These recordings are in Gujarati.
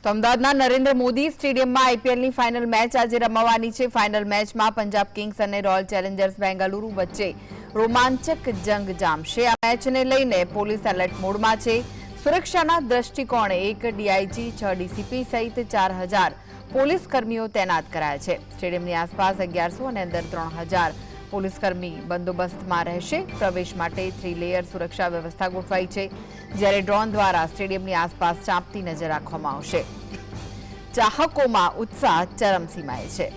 તો અમદાવાદના નરેન્દ્ર મોદી સ્ટેડિયમમાં આઈપીએલની ફાઇનલ મેચ આજે રમાવાની છે। ફાઇનલ મેચમાં પંજાબ કિંગ્સ અને રોયલ ચેલેન્જર્સ બેંગલુરુ વચ્ચે રોમાંચક જંગ જામશે। આ મેચને લઈને પોલીસ એલર્ટ મોડમાં છે। સુરક્ષાના દ્રષ્ટિકોણે 1 ડીઆઈજી 6 ડીસીપી સહિત 4000 પોલીસ કર્મીઓ તૈનાત કરાયા છે। સ્ટેડિયમની આસપાસ 1100 અને અંદર 3000 પોલીસકર્મી બંદોબસ્તમાં રહેશે। પ્રવેશ માટે 3 લેયર સુરક્ષા વ્યવસ્થા ગોઠવાઈ છે, જ્યારે ડ્રોન દ્વારા સ્ટેડિયમની આસપાસ ચાંપતી નજર રાખવામાં આવશે। ચાહકોમાં ઉત્સાહ ચરમસીમાએ છે।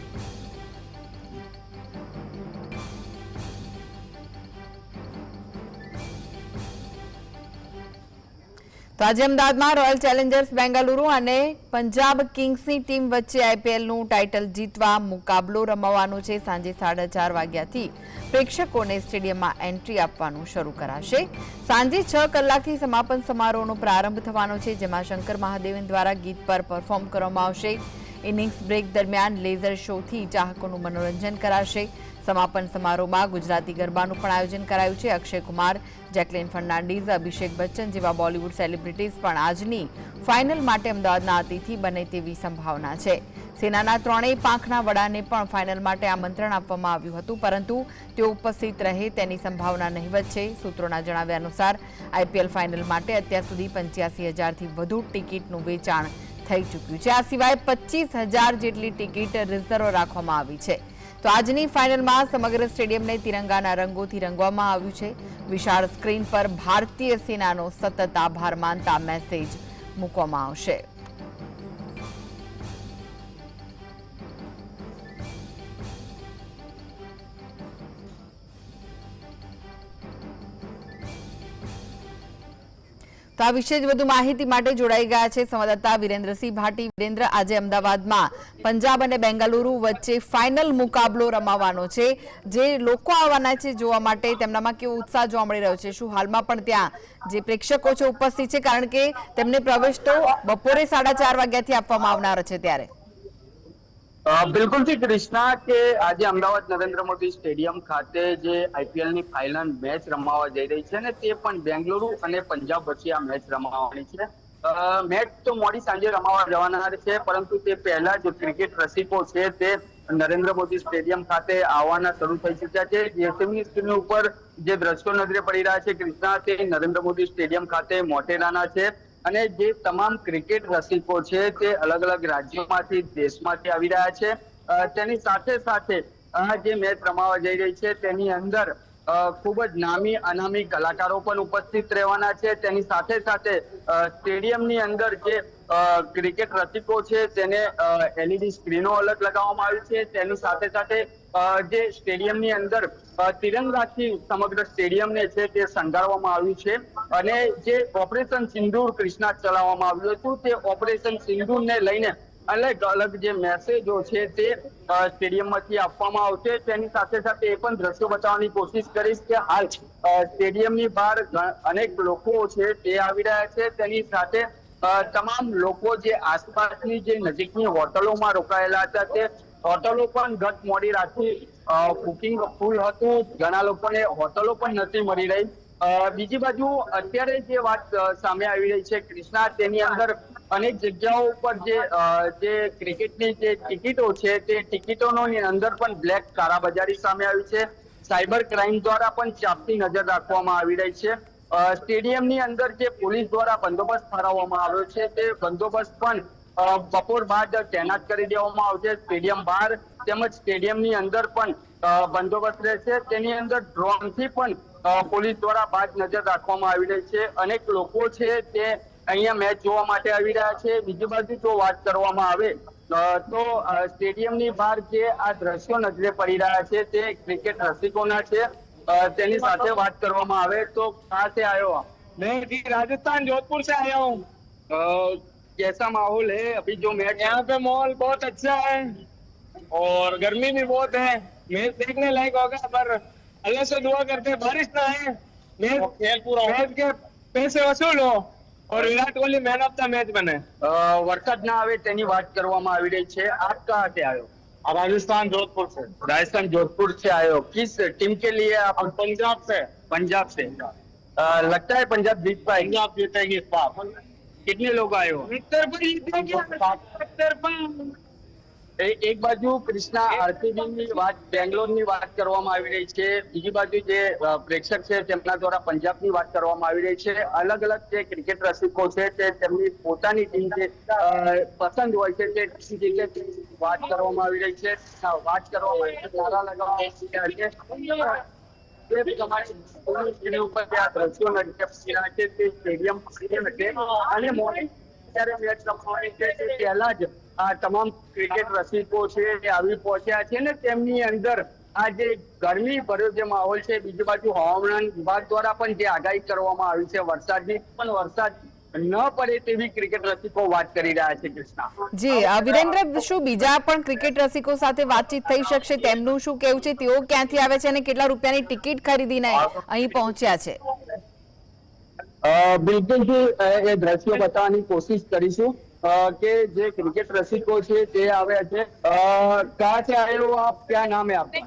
તો આજે અમદાવાદમાં રોયલ ચેલેન્જર્સ બેંગલુરુ અને પંજાબ કિંગ્સની ટીમ વચ્ચે આઈપીએલનું ટાઇટલ જીતવા મુકાબલો રમાવાનો છે। સાંજે 4:30 વાગ્યાથી પ્રેક્ષકોને સ્ટેડિયમમાં એન્ટ્રી આપવાનું શરૂ કરાશે। સાંજે 6 કલાકથી સમાપન સમારોહનો પ્રારંભ થવાનો છે, જેમાં શંકર મહાદેવન દ્વારા ગીત પર પરફોર્મ કરવામાં આવશે। ઇનિંગ્સ બ્રેક દરમિયાન લેઝર શોથી ચાહકોનું મનોરંજન કરાશે। સમાપન સમારોહમાં ગુજરાતી ગરબાનું પણ આયોજન કરાયું છે। અક્ષય કુમાર, જેકલિન ફર્નાન્ડીઝ, અભિષેક બચ્ચન જેવા બોલિવૂડ સેલિબ્રિટીઝ પણ આજની ફાઇનલ માટે અમદાવાદના અતિથિ બને તેવી સંભાવના છે। સેનાના ત્રણેય પાંખના વડાને પણ ફાઇનલ માટે આમંત્રણ આપવામાં આવ્યું હતું, પરંતુ તેઓ ઉપસ્થિત રહે તેની સંભાવના નહિવત છે। સૂત્રોના જણાવ્યા અનુસાર આઈપીએલ ફાઇનલ માટે અત્યાર સુધી 85,000થી વધુ ટિકિટનું વેચાણ થઈ ચૂક્યું છે। આ સિવાય 25,000 જેટલી ટિકિટ રિઝર્વ રાખવામાં આવી છે। તો આજની ફાઇનલમાં સમગ્ર સ્ટેડિયમને તિરંગાના રંગોથી રંગવામાં આવ્યું છે। વિશાળ સ્ક્રીન પર ભારતીય સેનાનો સતત આભાર માનતા મેસેજ મૂકવામાં આવશે। તો આ વિશે વધુ માહિતી માટે જોડાઈ ગયા છે સંવાદદાતા વિરેન્દ્રસિંહ ભાટી। વિરેન્દ્ર, આજે અમદાવાદમાં પંજાબ અને બેંગલુરુ વચ્ચે ફાઇનલ મુકાબલો રમાવાનો છે, જે લોકો આવવાના છે જોવા માટે, તેમનામાં કેવો ઉત્સાહ જોવા મળી રહ્યો છે? શું હાલમાં પણ ત્યાં જે પ્રેક્ષકો છે ઉપસ્થિત છે? કારણ કે તેમને પ્રવેશ તો બપોરે 4:30 વાગ્યાથી આપવામાં આવનાર છે ત્યારે। બિલકુલ થી કૃષ્ણા કે આજે અમદાવાદ નરેન્દ્ર મોદી સ્ટેડિયમ ખાતે જે આઈપીએલ ની ફાઇનલ મેચ રમાવા જઈ રહી છે ને, તે પણ બેંગલુરુ અને પંજાબ વચ્ચે આ મેચ રમાવાની છે। મેચ તો મોડી સાંજે રમાવા જવાના છે, પરંતુ તે પહેલા જ ક્રિકેટ રસિકો છે તે નરેન્દ્ર મોદી સ્ટેડિયમ ખાતે આવવાના શરૂ થઈ ચુક્યા છે। જેસેમની સ્ક્રીન ઉપર જે દ્રશ્યો નજરે પડી રહ્યા છે કૃષ્ણા, તે નરેન્દ્ર મોદી સ્ટેડિયમ ખાતે મોટેરાના છે, અને જે તમામ ક્રિકેટ રસિકો છે તે અલગ અલગ રાજ્યોમાંથી, દેશમાંથી આવી રહ્યા છે। તેની સાથે સાથે આ જે મેચ રમાવા જઈ રહી છે તેની અંદર ખૂબ જ નામી અનામી કલાકારો પણ ઉપસ્થિત રહેવાના છે। તેની સાથે સાથે સ્ટેડિયમની અંદર જે ક્રિકેટ રસિકો છે તેને એલઈડી સ્ક્રીનો અલગ લગાવવામાં આવી છે। તેની સાથે સાથે જે સ્ટેડિયમની અંદર તિરંગાથી સમગ્ર સ્ટેડિયમને છે તે શણગારવામાં આવ્યું છે, અને જે ઓપરેશન સિંદૂર કૃષ્ણા ચલાવવામાં આવ્યું હતું, તે ઓપરેશન સિંદૂરને લઈને અલગ અલગ જે મેસેજો છે તે સ્ટેડિયમમાંથી આપવામાં આવશે। તેની સાથે સાથે એ પણ દ્રશ્યો બતાવવાની કોશિશ કરીશ કે હાલ સ્ટેડિયમની બહાર અનેક લોકો છે તે આવી રહ્યા છે। તેની સાથે તમામ લોકો જે આસપાસની જે નજીકની હોટલોમાં રોકાયેલા હતા, તે હોટલો પણ ગત મોડી રાતથી બુકિંગ ફૂલ હતું। ઘણા લોકોને હોટલો પણ નથી મળી રહી। બીજી બાજુ અત્યારે જે વાત સામે આવી રહી છે કૃષ્ણા, તેની અંદર અનેક જગ્યાઓ પર જે ક્રિકેટની જે ટિકિટો છે તે ટિકિટોની અંદર પણ બ્લેક કાળાબજારી સામે આવી છે। સાયબર ક્રાઇમ દ્વારા પણ ચાંપતી નજર રાખવામાં આવી રહી છે। સ્ટેડિયમની અંદર જે પોલીસ દ્વારા બંદોબસ્ત ફાળવવામાં આવ્યો છે, તે બંદોબસ્ત પણ બપોર બાદ તૈનાત કરી દેવામાં આવશે। સ્ટેડિયમ બહાર તેમજ સ્ટેડિયમની અંદર પણ બંદોબસ્ત રહેશે। તેની અંદર ડ્રોનથી પણ પોલીસ દ્વારા બાજ નજર રાખવામાં આવી રહી છે। અનેક લોકો છે તે અહીંયા મેચ જોવા માટે આવી રહ્યા છે। બીજી બાજુ જો વાત કરવામાં આવે તો સ્ટેડિયમની બહાર જે આ દ્રશ્યો નજરે પડી રહ્યા છે તે ક્રિકેટ રસિકોના છે। તેની સાથે વાત કરવામાં આવે તો कहाँ से आए हो आप? मैं जी राजस्थान जोधपुर से आया हूँ। कैसा माहौल है अभी जो मैच? यहाँ पे माहौल बहुत अच्छा है और गर्मी भी बहुत है। मैच देखने लायक होगा, पर अल्लाह से दुआ करते हैं बारिश ना आए, मैच के पैसे वसूल हो और Virat Kohli man of the match बने। वरसाद ना आवे तेनी बात करवामा આવી રહી છે। आप कहाँ से आए हो? राजस्थान जोधपुर से। राजस्थान जोधपुर से आए हो। किस टीम के लिए आप? पंजाब से। पंजाब से। लगता है पंजाब जीत पाएगी? पंजाब जीतेगी इस बार। कितने लोग आए हो? એક બાજુ કૃષ્ણા આરસીબી ની વાત બેંગ્લોરની વાત કરવામાં આવી રહી છે, બીજી બાજુ જે પ્રેક્ષક છે તેમના દ્વારા પંજાબની વાત કરવામાં આવી રહી છે. અલગ અલગ જે ક્રિકેટ રસિકો છે તે તેમની પોતાની ટીમ જે પસંદ હોય છે તે ક્રિકેટ વાત કરવામાં આવી રહી છે, વાત કરવામાં આવી છે, નારા લગાવવામાં આવી રહ્યા છે. તે પ્રમાણે સ્ક્રીન ઉપર જે આ દ્રશ્યો નજરે પડી રહ્યા છે તે સ્ટેડિયમ છે અને મોર્નિંગ ત્યારે મેચ રમવાની છે તે પહેલા જ આ તમામ ક્રિકેટ રસિકો છે એ આવી પહોંચ્યા છે ને તેમની અંદર આ જે ગરમી ભર્યો જે માહોલ છે, બીજી બાજુ હવામાન વિભાગ દ્વારા પણ જે આગાહી કરવામાં આવી છે વરસાદની, પણ વરસાદ ન પડે તેવી ક્રિકેટ રસિકો વાત કરી રહ્યા છે. કૃષ્ણા જી વિરેન્દ્ર, શું બીજા પણ ક્રિકેટ રસિકો સાથે વાતચીત થઈ શકશે? તેમનું શું કેવું છે? તેઓ ક્યાંથી આવે છે અને કેટલા રૂપિયાની ટિકિટ ખરીદીને અહીં પહોંચ્યા છે? બિલકુલ એ દ્રશ્યો બતાવવાની કોશિશ કરીશું કે જે क्रिकेट रसिको છે તે આવ્યા છે. कहाँ से आए हो आप? क्या नाम है आपका?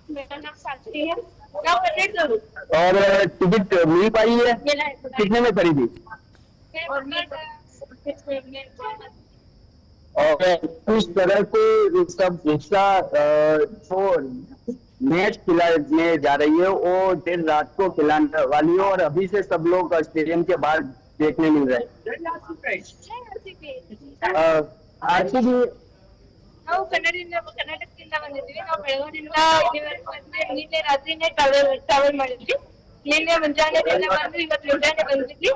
मेरा नाम साक्षी है। मैं पटेल करूँ। और टिकट मिल पाई है? कितने में खरीदी? और किस तरह से सब हिस्सा जो मैच खिलाने जा रही है वो देर रात को खिलाने वाली है और अभी से सब लोग स्टेडियम के बाहर देखने मिल रहे हैं. आरसीबी ನಾವು ಕರ್ನಾಟಕದಿಂದ ಬಂದಿದ್ವಿ. ನಾವು ಬೆಳಗಾವಿಯಿಂದ ನಿನ್ನೆ ರಾತ್ರಿನೇ ಟ್ರಾವೆಲ್ ಮಾಡಿದ್ವಿ. ನಿನ್ನೆ ಮುಂಜಾನೆದಿಂದ ಬಂದು ಇವತ್ತು ಮುಂಜಾನೆ ಬಂದಿದ್ವಿ.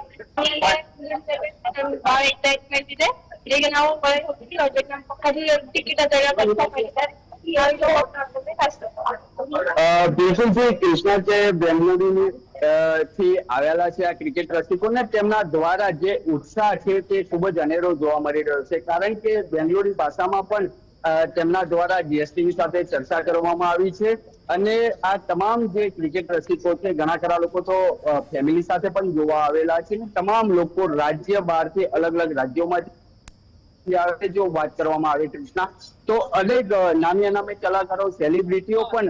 ಬಹಳ ಎಕ್ಸೈಟ್ಮೆಂಟ್ ಇದೆ. ಈಗ ನಾವು ಒಳಗೆ ಹೋಗ್ತೀವಿ. ಅವ್ರ ನಮ್ಮ ಪಕ್ಕದಲ್ಲಿ ಟಿಕೆಟ್ ತೆಗೆದುಕೊಂಡಿದ್ದಾರೆ. બિલકુલ છે. કૃષ્ણા છે બેંગલુરુ થી આવેલા છે આ ક્રિકેટ રસિકોને તેમના દ્વારા જે ઉત્સાહ છે તે ખૂબ જ અનેરો જોવા મળી રહ્યો છે, કારણ કે બેંગ્લોરી ભાષામાં પણ તેમના દ્વારા જીએસટીવી સાથે ચર્ચા કરવામાં આવી છે અને આ તમામ જે ક્રિકેટ રસિકો છે ઘણા ખરા લોકો તો ફેમિલી સાથે પણ જોવા આવેલા છે. તમામ લોકો રાજ્ય બહારથી અલગ અલગ રાજ્યોમાંથી જો વાત કરવામાં આવે કૃષ્ણા તો અનેક નામી અનામી કલાકારો સેલિબ્રિટીઓ પણ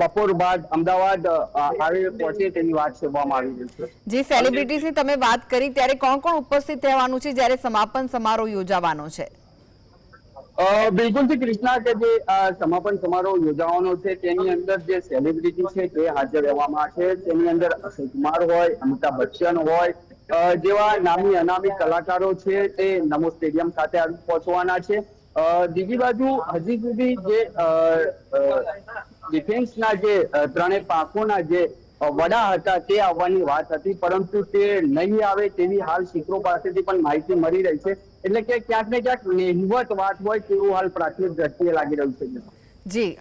બપોર બાદ અમદાવાદ આવી પહોંચે તેની વાત કરવામાં આવી રહી છે. જે સેલિબ્રિટીઝની તમે વાત કરી ત્યારે કોણ કોણ ઉપસ્થિત રહેવાનું છે જ્યારે સમાપન સમારોહ યોજાવાનો છે? બિલકુલ થી કૃષ્ણા કે જે સમાપન સમારોહ યોજાવાનો છે તેની અંદર જે સેલિબ્રિટી છે તે હાજર રહેવામાં છે. તેની અંદર અક્ષય કુમાર હોય, અમિતાભ બચ્ચન હોય જેવા નામી અનામી કલાકારો છે તે નમો સ્ટેડિયમ ખાતે આવી પહોંચવાના છે. બીજી બાજુ હજી સુધી જે ડિફેન્સના જે ત્રણેય પાંખોના જે વડા હતા તે આવવાની વાત હતી, પરંતુ તે નહીં આવે તેવી હાલ સૂત્રો પાસેથી પણ માહિતી મળી રહી છે. એટલે કે ક્યાંક ને ક્યાંક નહિવત વાત હોય તેવું હાલ પ્રાથમિક દ્રષ્ટિએ લાગી રહ્યું છે. જી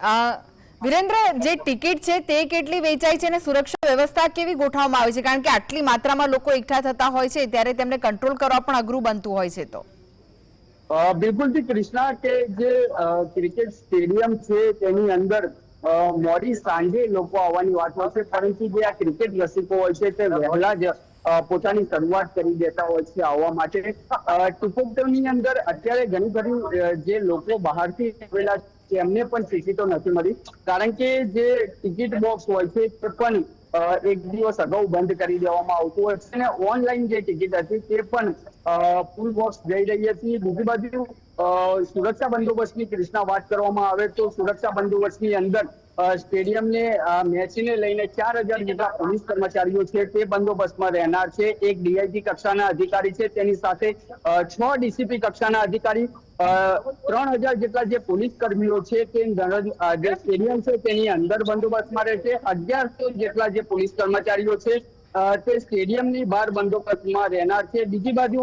વિરેન્દ્ર, જે ટિકિટ છે તે કેટલી વેચાઈ છે અને સુરક્ષા વ્યવસ્થા કેવી ગોઠવવામાં આવી છે? કારણ કે આટલી માત્રામાં લોકો એકઠા થતા હોય છે ત્યારે તેમને કંટ્રોલ કરવા પણ અઘરું બનતું હોય છે. તો બિલકુલ થી કૃષ્ણા કે જે ક્રિકેટ સ્ટેડિયમ છે તેની અંદર મોડી સાંજે લોકો આવવાની વાત હોય છે, પરંતુ જે આ ક્રિકેટ રસિકો હોય છે તે વહેલા જ પોતાની શરૂઆત કરી દેતા હોય છે આવવા માટે. ટિકિટોની અંદર અત્યારે ઘણી બધી જે લોકો બહારથી આવેલા એમને પણ ટિકિટો નથી મળી, કારણ કે જે ટિકિટ બોક્સ હોય છે તે પણ એક દિવસ અગાઉ બંધ કરી દેવામાં આવતું હોય છે અને ઓનલાઈન જે ટિકિટ હતી તે પણ ફૂલ બોક્સ જઈ રહી હતી. બીજી બાજુ સુરક્ષા બંદોબસ્તની કૃષ્ણા વાત કરવામાં આવે તો સુરક્ષા બંદોબસ્તની અંદર સ્ટેડિયમને મેચને લઈને 4000 જેટલા પોલીસ કર્મચારીઓ છે તે બંદોબસ્તમાં રહેનાર છે. એક ડીઆઈજી કક્ષાના અધિકારી છે, તેની સાથે 6 ડીસીપી કક્ષાના અધિકારી, 3000 જેટલા જે પોલીસ કર્મીઓ છે તે જે સ્ટેડિયમ છે તેની અંદર બંદોબસ્તમાં રહેશે. 1100 જેટલા જે પોલીસ કર્મચારીઓ છે તે સ્ટેડિયમની બહાર બંદોબસ્તમાં રહેનાર છે. બીજી બાજુ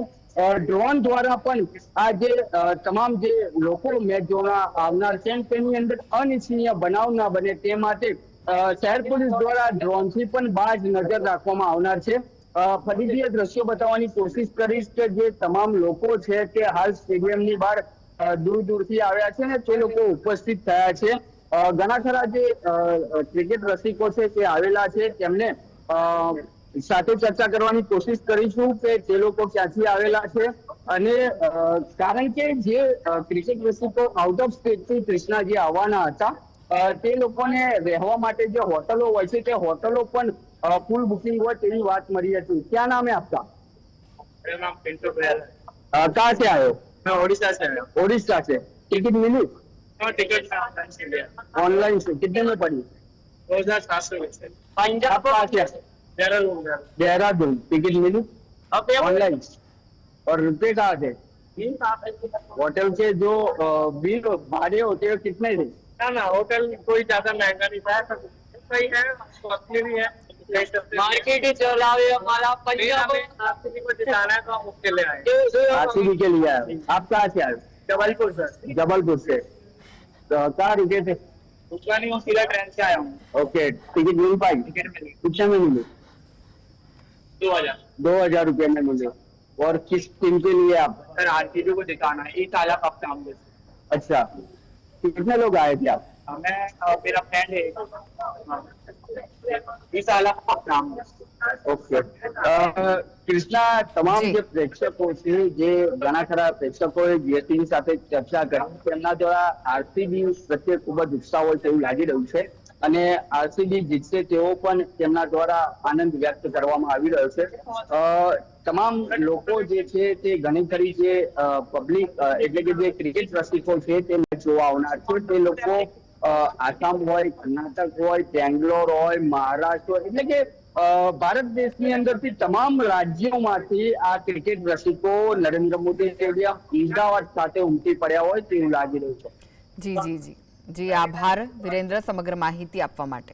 ડ્રોન દ્વારા પણ આ જે તમામ જે લોકો મેચ જોવા આવનાર છે તેની અંદર અનિચ્છનીય બનાવ ના બને તે માટે શહેર પોલીસ દ્વારા ડ્રોનથી પણ બાજ નજર રાખવામાં આવનાર છે. ફરીથી એ દ્રશ્યો બતાવવાની કોશિશ કરીશ કે જે તમામ લોકો છે તે હાલ સ્ટેડિયમની બહાર દૂર દૂરથી આવ્યા છે ને તે લોકો ઉપસ્થિત થયા છે. ઘણા ખરા જે ક્રિકેટ રસિકો છે તે આવેલા છે, તેમને સાથે ચર્ચા કરવાની કોશિશ કરીશું કે તે લોકો ક્યાંથી આવેલા છે અને કારણ કે જે ક્રિકેટ રસિકો આઉટ ઓફ સ્ટેટથી કૃષ્ણા જે આવવાના હતા તે લોકોને રહેવા માટે જે હોટલો હોય છે તે હોટલો પણ ફૂલ બુકિંગ હોય તેવી વાત મળી હતી. ક્યાં નામ હે આપકા? मेरा नाम पिंटू गोयल है। कहाँ से आए हो? मैं ओडिशा से आया हूँ। ओडिशा से। टिकट मिली? और टिकट मैं ऑनलाइन से लिया। ऑनलाइन से कितने में पड़ी? 2700 से। पंजाब कहाँ से? देहरादून। देहरादून। टिकट मिली ऑनलाइन? और रुपए कहाँ थे? होटल के जो बिल भाड़े होते हैं कितने थे? ना होटल कोई ज्यादा महंगा नहीं था, सही है, कॉस्टली नहीं है। मार्केट ही चला है हमारा पंजाब आरसीबी को जिताना है तो हम उसके लिए आए। आरसीबी के लिए आए। आप कहाँ से आए? जबलपुर से। जबलपुर से। तो कहाँ रुके थे? उसका नहीं, वो सीधा ट्रेन से आया हूँ। ओके, टिकट मिल पाई? टिकट मिली कितने में मिली? 2000। 2000 रुपये में मिले। और किस टीम के लिए आप? सर आरसीबी को जिताना है, इस साल कप नाम दे। अच्छा, कितने लोग आए थे आप? मैं मेरा फ्रेंड है, इस साल कप नाम दे। ઓકે કૃષ્ણા, તમામ જી. જે પ્રેક્ષકો છે, જે ઘણા ખરા પ્રેક્ષકોએ જે ટીમ સાથે ચર્ચા કરી તેમના દ્વારા આરસીબી પ્રત્યે ખૂબ જ ઉત્સાહ હોય તેવું લાગી રહ્યું છે અને આરસીબી જીતશે તેવો પણ તેમના દ્વારા આનંદ વ્યક્ત કરવામાં આવી રહ્યો છે. તમામ લોકો જે છે તે ઘણી ખરી જે પબ્લિક એટલે કે જે ક્રિકેટ રસિકો છે તે મેચ જોવા આવનાર છે. તે લોકો આસામ હોય, કર્ણાટક હોય, બેંગ્લોર હોય, મહારાષ્ટ્ર હોય, એટલે કે ભારત દેશની અંદરથી તમામ રાજ્યોમાંથી આ ક્રિકેટ રસિકો નરેન્દ્ર મોદી સ્ટેડિયમ અમદાવાદ ખાતે ઉમટી પડ્યા હોય તેવું લાગી રહ્યું છે. જી જી જી જી, આભાર વિરેન્દ્ર સમગ્ર માહિતી આપવા માટે.